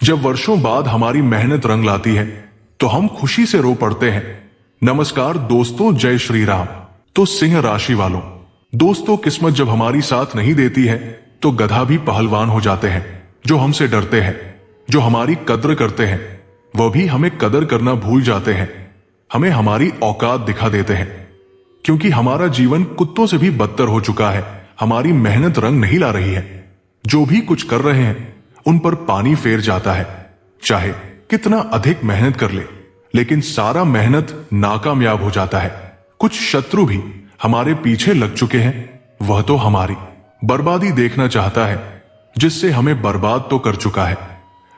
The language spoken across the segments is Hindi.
जब वर्षों बाद हमारी मेहनत रंग लाती है तो हम खुशी से रो पड़ते हैं। नमस्कार दोस्तों, जय श्री राम। तो सिंह राशि वालों, दोस्तों किस्मत जब हमारी साथ नहीं देती है तो गधा भी पहलवान हो जाते हैं। जो हमसे डरते हैं, जो हमारी कद्र करते हैं, वह भी हमें कदर करना भूल जाते हैं, हमें हमारी औकात दिखा देते हैं। क्योंकि हमारा जीवन कुत्तों से भी बदतर हो चुका है। हमारी मेहनत रंग नहीं ला रही है। जो भी कुछ कर रहे हैं उन पर पानी फेर जाता है। चाहे कितना अधिक मेहनत कर ले, लेकिन सारा मेहनत नाकामयाब हो जाता है। कुछ शत्रु भी हमारे पीछे लग चुके हैं। वह तो हमारी बर्बादी देखना चाहता है, जिससे हमें बर्बाद तो कर चुका है,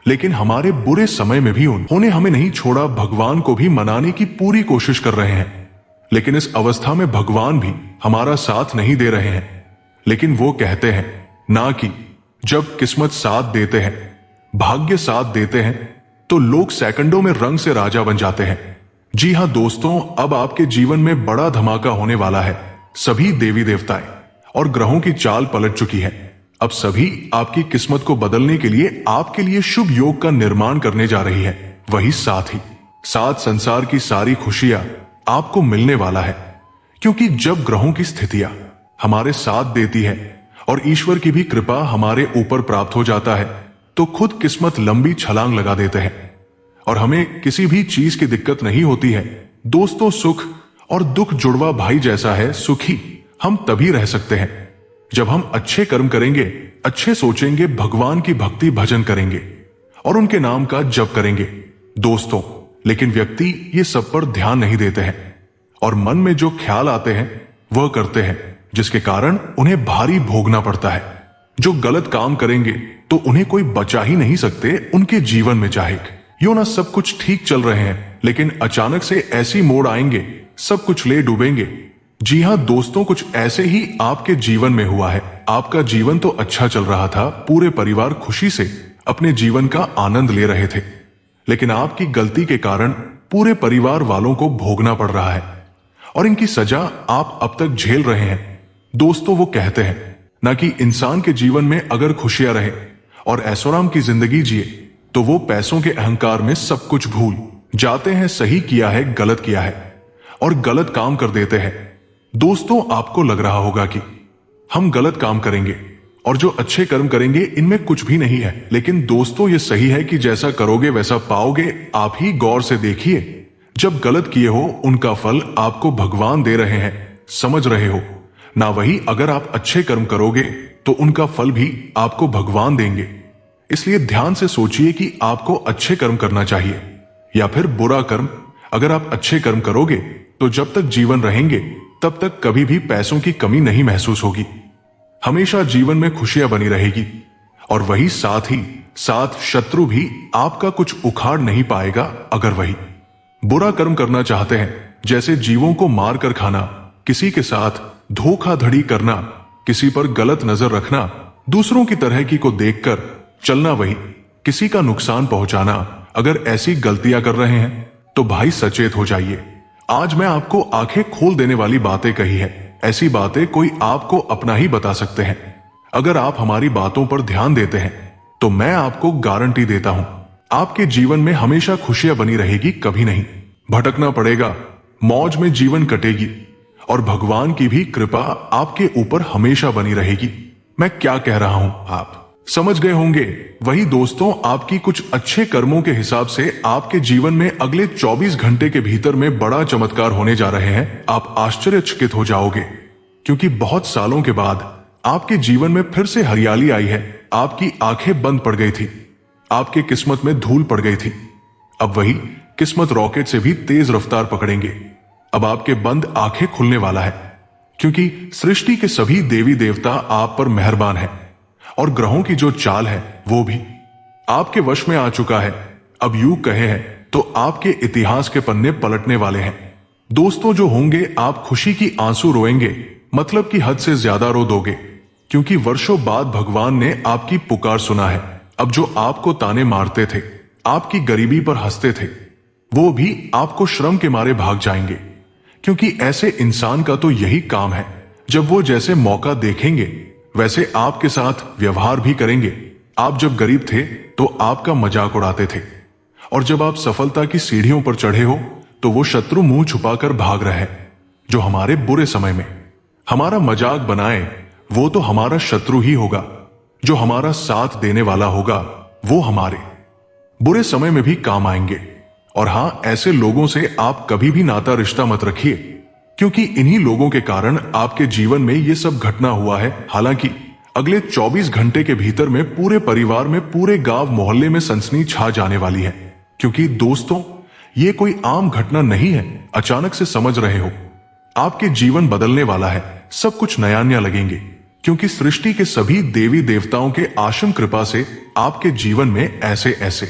लेकिन हमारे बुरे समय में भी उन्होंने हमें नहीं छोड़ा। भगवान को भी मनाने की पूरी कोशिश कर रहे हैं, लेकिन इस अवस्था में भगवान भी हमारा साथ नहीं दे रहे हैं। लेकिन वो कहते हैं ना कि जब किस्मत साथ देते हैं, भाग्य साथ देते हैं, तो लोग सेकंडों में रंग से राजा बन जाते हैं। जी हां दोस्तों, अब आपके जीवन में बड़ा धमाका होने वाला है। सभी देवी देवताएं और ग्रहों की चाल पलट चुकी है। अब सभी आपकी किस्मत को बदलने के लिए आपके लिए शुभ योग का निर्माण करने जा रही है। वही साथ ही साथ संसार की सारी खुशियां आपको मिलने वाला है। क्योंकि जब ग्रहों की स्थितियां हमारे साथ देती है और ईश्वर की भी कृपा हमारे ऊपर प्राप्त हो जाता है, तो खुद किस्मत लंबी छलांग लगा देते हैं और हमें किसी भी चीज की दिक्कत नहीं होती है। दोस्तों, सुख और दुख जुड़वा भाई जैसा है। सुखी हम तभी रह सकते हैं जब हम अच्छे कर्म करेंगे, अच्छे सोचेंगे, भगवान की भक्ति भजन करेंगे और उनके नाम का जप करेंगे। दोस्तों, लेकिन व्यक्ति ये सब पर ध्यान नहीं देते हैं और मन में जो ख्याल आते हैं वह करते हैं, जिसके कारण उन्हें भारी भोगना पड़ता है। जो गलत काम करेंगे तो उन्हें कोई बचा ही नहीं सकते उनके जीवन में। चाहे यो ना सब कुछ ठीक चल रहे हैं, लेकिन अचानक से ऐसी मोड़ आएंगे, सब कुछ ले डूबेंगे। जी हां दोस्तों, कुछ ऐसे ही आपके जीवन में हुआ है। आपका जीवन तो अच्छा चल रहा था, पूरे परिवार खुशी से अपने जीवन का आनंद ले रहे थे, लेकिन आपकी गलती के कारण पूरे परिवार वालों को भोगना पड़ रहा है और इनकी सजा आप अब तक झेल रहे हैं। दोस्तों, वो कहते हैं ना कि इंसान के जीवन में अगर खुशियां रहे और ऐशोआराम की जिंदगी जिए तो वो पैसों के अहंकार में सब कुछ भूल जाते हैं। सही किया है, गलत किया है और गलत काम कर देते हैं। दोस्तों, आपको लग रहा होगा कि हम गलत काम करेंगे और जो अच्छे कर्म करेंगे इनमें कुछ भी नहीं है, लेकिन दोस्तों ये सही है कि जैसा करोगे वैसा पाओगे। आप ही गौर से देखिए, जब गलत किए हो उनका फल आपको भगवान दे रहे हैं, समझ रहे हो ना? वही अगर आप अच्छे कर्म करोगे तो उनका फल भी आपको भगवान देंगे। इसलिए ध्यान से सोचिए कि आपको अच्छे कर्म करना चाहिए या फिर बुरा कर्म। अगर आप अच्छे कर्म करोगे तो जब तक जीवन रहेंगे तब तक कभी भी पैसों की कमी नहीं महसूस होगी। हमेशा जीवन में खुशियां बनी रहेगी और वही साथ ही साथ शत्रु भी आपका कुछ उखाड़ नहीं पाएगा। अगर वही बुरा कर्म करना चाहते हैं, जैसे जीवों को मार कर खाना, किसी के साथ धोखाधड़ी करना, किसी पर गलत नजर रखना, दूसरों की तरह की को देखकर चलना, वही किसी का नुकसान पहुंचाना, अगर ऐसी गलतियां कर रहे हैं तो भाई सचेत हो जाइए। आज मैं आपको आंखें खोल देने वाली बातें कही है। ऐसी बातें कोई आपको अपना ही बता सकते हैं। अगर आप हमारी बातों पर ध्यान देते हैं तो मैं आपको गारंटी देता हूं, आपके जीवन में हमेशा खुशियां बनी रहेगी, कभी नहीं भटकना पड़ेगा, मौज में जीवन कटेगी और भगवान की भी कृपा आपके ऊपर हमेशा बनी रहेगी। मैं क्या कह रहा हूं आप समझ गए होंगे। वही दोस्तों, आपकी कुछ अच्छे कर्मों के हिसाब से आपके जीवन में अगले 24 घंटे के भीतर में बड़ा चमत्कार होने जा रहे हैं। आप आश्चर्यचकित हो जाओगे, क्योंकि बहुत सालों के बाद आपके जीवन में फिर से हरियाली आई है। आपकी आंखें बंद पड़ गई थी, आपके किस्मत में धूल पड़ गई थी। अब वही किस्मत रॉकेट से भी तेज रफ्तार पकड़ेंगे। अब आपके बंद आंखें खुलने वाला है, क्योंकि सृष्टि के सभी देवी देवता आप पर मेहरबान हैं और ग्रहों की जो चाल है वो भी आपके वश में आ चुका है। अब यूं कहे हैं तो आपके इतिहास के पन्ने पलटने वाले हैं। दोस्तों, जो होंगे आप खुशी की आंसू रोएंगे, मतलब कि हद से ज्यादा रो दोगे, क्योंकि वर्षों बाद भगवान ने आपकी पुकार सुना है। अब जो आपको ताने मारते थे, आपकी गरीबी पर हंसते थे, वो भी आपको श्रम के मारे भाग जाएंगे, क्योंकि ऐसे इंसान का तो यही काम है। जब वो जैसे मौका देखेंगे वैसे आपके साथ व्यवहार भी करेंगे। आप जब गरीब थे तो आपका मजाक उड़ाते थे, और जब आप सफलता की सीढ़ियों पर चढ़े हो तो वो शत्रु मुंह छुपाकर भाग रहे हैं। जो हमारे बुरे समय में हमारा मजाक बनाए वो तो हमारा शत्रु ही होगा। जो हमारा साथ देने वाला होगा वो हमारे बुरे समय में भी काम आएंगे। और हां, ऐसे लोगों से आप कभी भी नाता रिश्ता मत रखिए, क्योंकि इन्हीं लोगों के कारण आपके जीवन में ये सब घटना हुआ है। हालांकि अगले 24 घंटे के भीतर में पूरे परिवार में, पूरे गांव मोहल्ले में सनसनी छा जाने वाली है। क्योंकि दोस्तों, ये कोई आम घटना नहीं है। अचानक से समझ रहे हो, आपके जीवन बदलने वाला है। सब कुछ नया नया लगेंगे, क्योंकि सृष्टि के सभी देवी देवताओं के आशीम कृपा से आपके जीवन में ऐसे ऐसे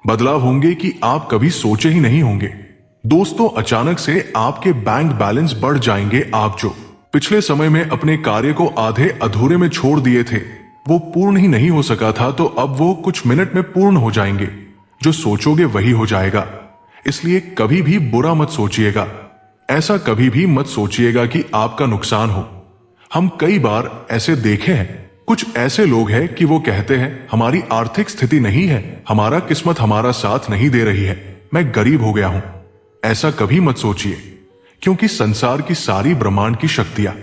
बदलाव होंगे कि आप कभी सोचे ही नहीं होंगे। दोस्तों, अचानक से आपके बैंक बैलेंस बढ़ जाएंगे। आप जो पिछले समय में अपने कार्य को आधे अधूरे में छोड़ दिए थे, वो पूर्ण ही नहीं हो सका था, तो अब वो कुछ मिनट में पूर्ण हो जाएंगे। जो सोचोगे वही हो जाएगा। इसलिए कभी भी बुरा मत सोचिएगा। ऐसा कभी भी मत सोचिएगा कि आपका नुकसान हो। हम कई बार ऐसे देखे हैं, कुछ ऐसे लोग हैं कि वो कहते हैं हमारी आर्थिक स्थिति नहीं है, हमारा किस्मत हमारा साथ नहीं दे रही है, मैं गरीब हो गया हूं। ऐसा कभी मत सोचिए, क्योंकि संसार की सारी ब्रह्मांड की शक्तियां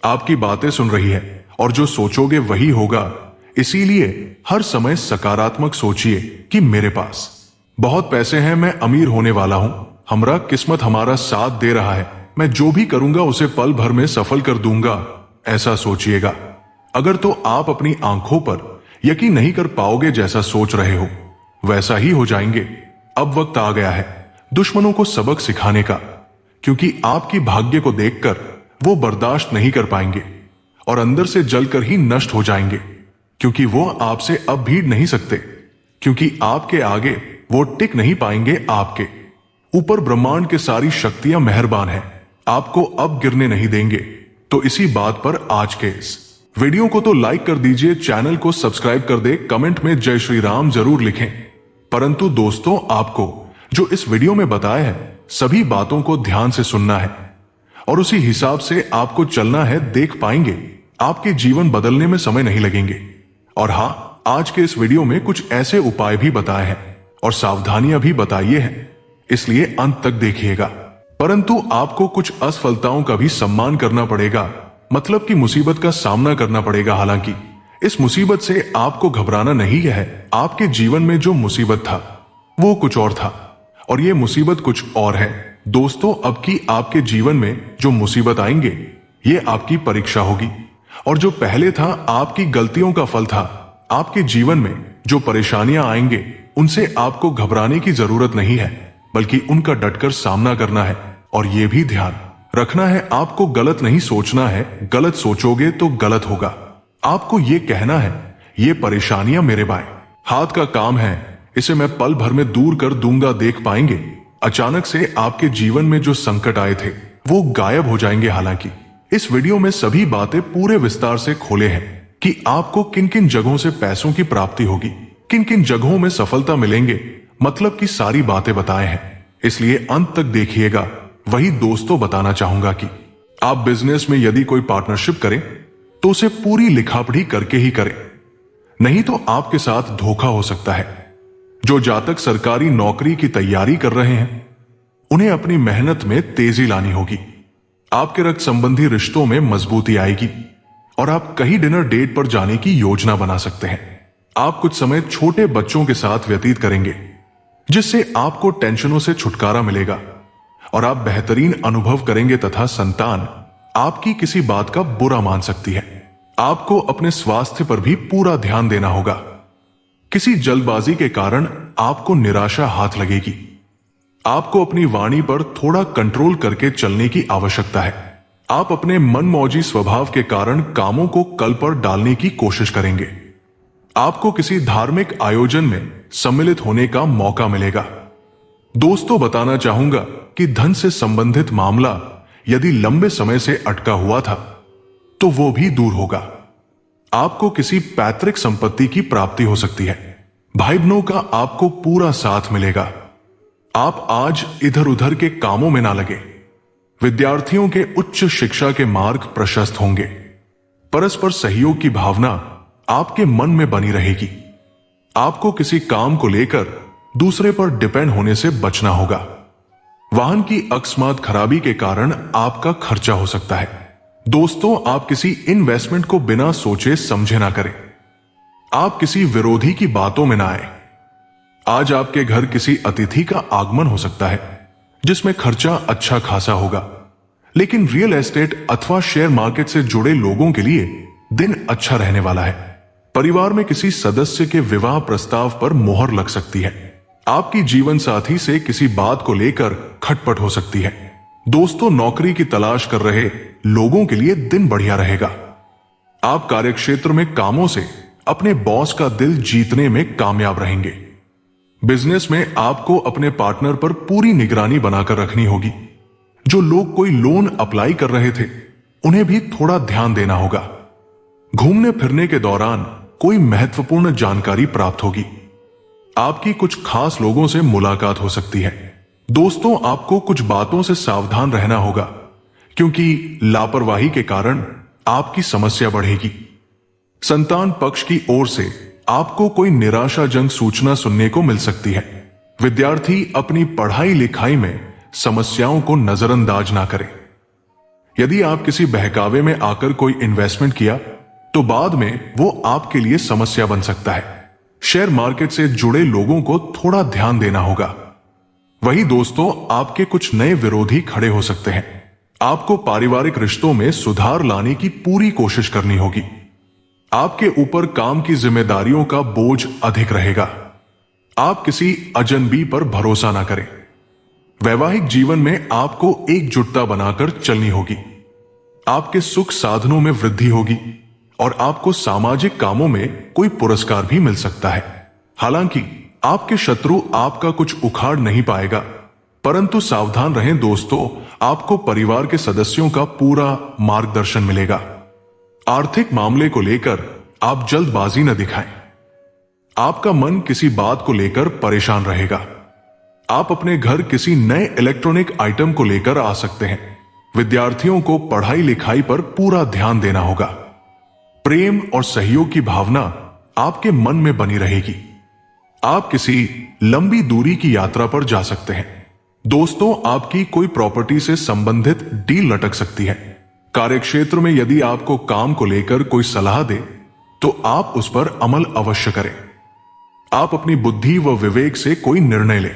आपकी बातें सुन रही है, और जो सोचोगे वही होगा। इसीलिए हर समय सकारात्मक सोचिए कि मेरे पास बहुत पैसे हैं, मैं अमीर होने वाला हूं, हमारा किस्मत हमारा साथ दे रहा है, मैं जो भी करूंगा उसे पल भर में सफल कर दूंगा। ऐसा सोचिएगा। अगर तो आप अपनी आंखों पर यकीन नहीं कर पाओगे, जैसा सोच रहे हो वैसा ही हो जाएंगे। अब वक्त आ गया है दुश्मनों को सबक सिखाने का, क्योंकि आपकी भाग्य को देखकर वो बर्दाश्त नहीं कर पाएंगे और अंदर से जलकर ही नष्ट हो जाएंगे, क्योंकि वो आपसे अब भीड़ नहीं सकते, क्योंकि आपके आगे वो टिक नहीं पाएंगे। आपके ऊपर ब्रह्मांड के सारी शक्तियां मेहरबान हैं, आपको अब गिरने नहीं देंगे। तो इसी बात पर आज के इस वीडियो को तो लाइक कर दीजिए, चैनल को सब्सक्राइब कर दे, कमेंट में जय श्री राम जरूर लिखें। परंतु दोस्तों, आपको जो इस वीडियो में बताया है सभी बातों को ध्यान से सुनना है और उसी हिसाब से आपको चलना है। देख पाएंगे आपके जीवन बदलने में समय नहीं लगेंगे। और हां, आज के इस वीडियो में कुछ ऐसे उपाय भी बताए हैं और सावधानियां भी बताइए हैं, इसलिए अंत तक देखिएगा। परंतु आपको कुछ असफलताओं का भी सम्मान करना पड़ेगा, मतलब कि मुसीबत का सामना करना पड़ेगा। हालांकि इस मुसीबत से आपको घबराना नहीं है। आपके जीवन में जो मुसीबत था वो कुछ और था, और ये मुसीबत कुछ और है। दोस्तों, अब की आपके जीवन में जो मुसीबत आएंगे ये आपकी परीक्षा होगी, और जो पहले था आपकी गलतियों का फल था। आपके जीवन में जो परेशानियां आएंगे उनसे आपको घबराने की जरूरत नहीं है, बल्कि उनका डटकर सामना करना है। और ये भी ध्यान रखना है, आपको गलत नहीं सोचना है। गलत सोचोगे तो गलत होगा। आपको ये कहना है ये परेशानियां मेरे बाएं हाथ का काम है, इसे मैं पल भर में दूर कर दूंगा। देख पाएंगे अचानक से आपके जीवन में जो संकट आए थे वो गायब हो जाएंगे। हालांकि इस वीडियो में सभी बातें पूरे विस्तार से खोले हैं कि आपको किन किन जगहों से पैसों की प्राप्ति होगी, किन किन जगहों में सफलता मिलेंगे, मतलब की सारी बातें बताए हैं। इसलिए अंत तक देखिएगा। वही दोस्तों, बताना चाहूंगा कि आप बिजनेस में यदि कोई पार्टनरशिप करें तो उसे पूरी लिखापढ़ी करके ही करें, नहीं तो आपके साथ धोखा हो सकता है। जो जातक सरकारी नौकरी की तैयारी कर रहे हैं उन्हें अपनी मेहनत में तेजी लानी होगी। आपके रक्त संबंधी रिश्तों में मजबूती आएगी और आप कहीं डिनर डेट पर जाने की योजना बना सकते हैं। आप कुछ समय छोटे बच्चों के साथ व्यतीत करेंगे, जिससे आपको टेंशनों से छुटकारा मिलेगा और आप बेहतरीन अनुभव करेंगे, तथा संतान आपकी किसी बात का बुरा मान सकती है। आपको अपने स्वास्थ्य पर भी पूरा ध्यान देना होगा। किसी जल्दबाजी के कारण आपको निराशा हाथ लगेगी। आपको अपनी वाणी पर थोड़ा कंट्रोल करके चलने की आवश्यकता है। आप अपने मनमौजी स्वभाव के कारण कामों को कल पर डालने की कोशिश करेंगे। आपको किसी धार्मिक आयोजन में सम्मिलित होने का मौका मिलेगा। दोस्तों, बताना चाहूंगा कि धन से संबंधित मामला यदि लंबे समय से अटका हुआ था तो वो भी दूर होगा। आपको किसी पैतृक संपत्ति की प्राप्ति हो सकती है। भाई बहनों का आपको पूरा साथ मिलेगा। आप आज इधर उधर के कामों में ना लगे। विद्यार्थियों के उच्च शिक्षा के मार्ग प्रशस्त होंगे। परस्पर सहयोग की भावना आपके मन में बनी रहेगी। आपको किसी काम को लेकर दूसरे पर डिपेंड होने से बचना होगा। वाहन की अकस्मात खराबी के कारण आपका खर्चा हो सकता है। दोस्तों, आप किसी इन्वेस्टमेंट को बिना सोचे समझे ना करें। आप किसी विरोधी की बातों में ना आए। आज आपके घर किसी अतिथि का आगमन हो सकता है जिसमें खर्चा अच्छा खासा होगा, लेकिन रियल एस्टेट अथवा शेयर मार्केट से जुड़े लोगों के लिए दिन अच्छा रहने वाला है। परिवार में किसी सदस्य के विवाह प्रस्ताव पर मोहर लग सकती है। आपकी जीवन साथी से किसी बात को लेकर खटपट हो सकती है। दोस्तों, नौकरी की तलाश कर रहे लोगों के लिए दिन बढ़िया रहेगा। आप कार्यक्षेत्र में कामों से अपने बॉस का दिल जीतने में कामयाब रहेंगे। बिजनेस में आपको अपने पार्टनर पर पूरी निगरानी बनाकर रखनी होगी। जो लोग कोई लोन अप्लाई कर रहे थे, उन्हें भी थोड़ा ध्यान देना होगा। घूमने फिरने के दौरान कोई महत्वपूर्ण जानकारी प्राप्त होगी। आपकी कुछ खास लोगों से मुलाकात हो सकती है। दोस्तों, आपको कुछ बातों से सावधान रहना होगा, क्योंकि लापरवाही के कारण आपकी समस्या बढ़ेगी। संतान पक्ष की ओर से आपको कोई निराशाजनक सूचना सुनने को मिल सकती है। विद्यार्थी अपनी पढ़ाई लिखाई में समस्याओं को नजरअंदाज ना करें। यदि आप किसी बहकावे में आकर कोई इन्वेस्टमेंट किया तो बाद में वो आपके लिए समस्या बन सकता है। शेयर मार्केट से जुड़े लोगों को थोड़ा ध्यान देना होगा। वही दोस्तों, आपके कुछ नए विरोधी खड़े हो सकते हैं। आपको पारिवारिक रिश्तों में सुधार लाने की पूरी कोशिश करनी होगी। आपके ऊपर काम की जिम्मेदारियों का बोझ अधिक रहेगा। आप किसी अजनबी पर भरोसा ना करें। वैवाहिक जीवन में आपको एकजुटता बनाकर चलनी होगी। आपके सुख साधनों में वृद्धि होगी और आपको सामाजिक कामों में कोई पुरस्कार भी मिल सकता है। हालांकि आपके शत्रु आपका कुछ उखाड़ नहीं पाएगा, परंतु सावधान रहें दोस्तों, आपको परिवार के सदस्यों का पूरा मार्गदर्शन मिलेगा। आर्थिक मामले को लेकर आप जल्दबाजी न दिखाएं। आपका मन किसी बात को लेकर परेशान रहेगा। आप अपने घर किसी नए इलेक्ट्रॉनिक आइटम को लेकर आ सकते हैं। विद्यार्थियों को पढ़ाई लिखाई पर पूरा ध्यान देना होगा। प्रेम और सहयोग की भावना आपके मन में बनी रहेगी। आप किसी लंबी दूरी की यात्रा पर जा सकते हैं। दोस्तों, आपकी कोई प्रॉपर्टी से संबंधित डील लटक सकती है। कार्यक्षेत्र में यदि आपको काम को लेकर कोई सलाह दे तो आप उस पर अमल अवश्य करें। आप अपनी बुद्धि व विवेक से कोई निर्णय लें।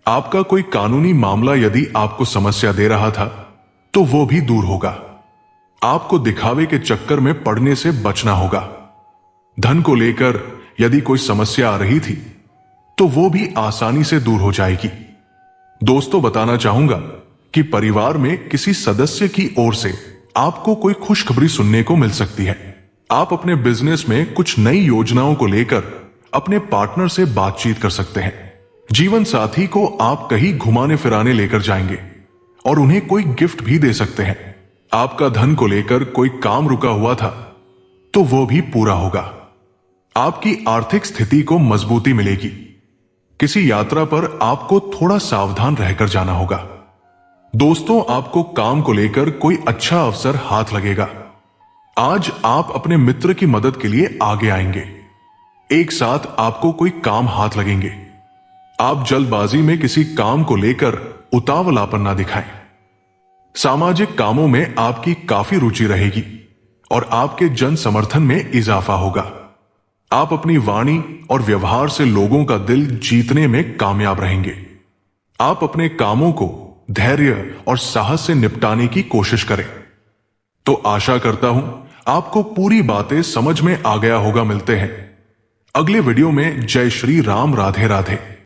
आपका कोई कानूनी मामला यदि आपको समस्या दे रहा था तो वो भी दूर होगा। आपको दिखावे के चक्कर में पड़ने से बचना होगा। धन को लेकर यदि कोई समस्या आ रही थी तो वो भी आसानी से दूर हो जाएगी। दोस्तों, बताना चाहूंगा कि परिवार में किसी सदस्य की ओर से आपको कोई खुशखबरी सुनने को मिल सकती है। आप अपने बिजनेस में कुछ नई योजनाओं को लेकर अपने पार्टनर से बातचीत कर सकते हैं। जीवन साथी को आप कहीं घुमाने फिराने लेकर जाएंगे और उन्हें कोई गिफ्ट भी दे सकते हैं। आपका धन को लेकर कोई काम रुका हुआ था तो वो भी पूरा होगा। आपकी आर्थिक स्थिति को मजबूती मिलेगी। किसी यात्रा पर आपको थोड़ा सावधान रहकर जाना होगा। दोस्तों, आपको काम को लेकर कोई अच्छा अवसर हाथ लगेगा। आज आप अपने मित्र की मदद के लिए आगे आएंगे। एक साथ आपको कोई काम हाथ लगेंगे। आप जल्दबाजी में किसी काम को लेकर उतावलापन ना दिखाएं। सामाजिक कामों में आपकी काफी रुचि रहेगी और आपके जन समर्थन में इजाफा होगा। आप अपनी वाणी और व्यवहार से लोगों का दिल जीतने में कामयाब रहेंगे। आप अपने कामों को धैर्य और साहस से निपटाने की कोशिश करें। तो आशा करता हूं आपको पूरी बातें समझ में आ गया होगा। मिलते हैं अगले वीडियो में। जय श्री राम। राधे राधे।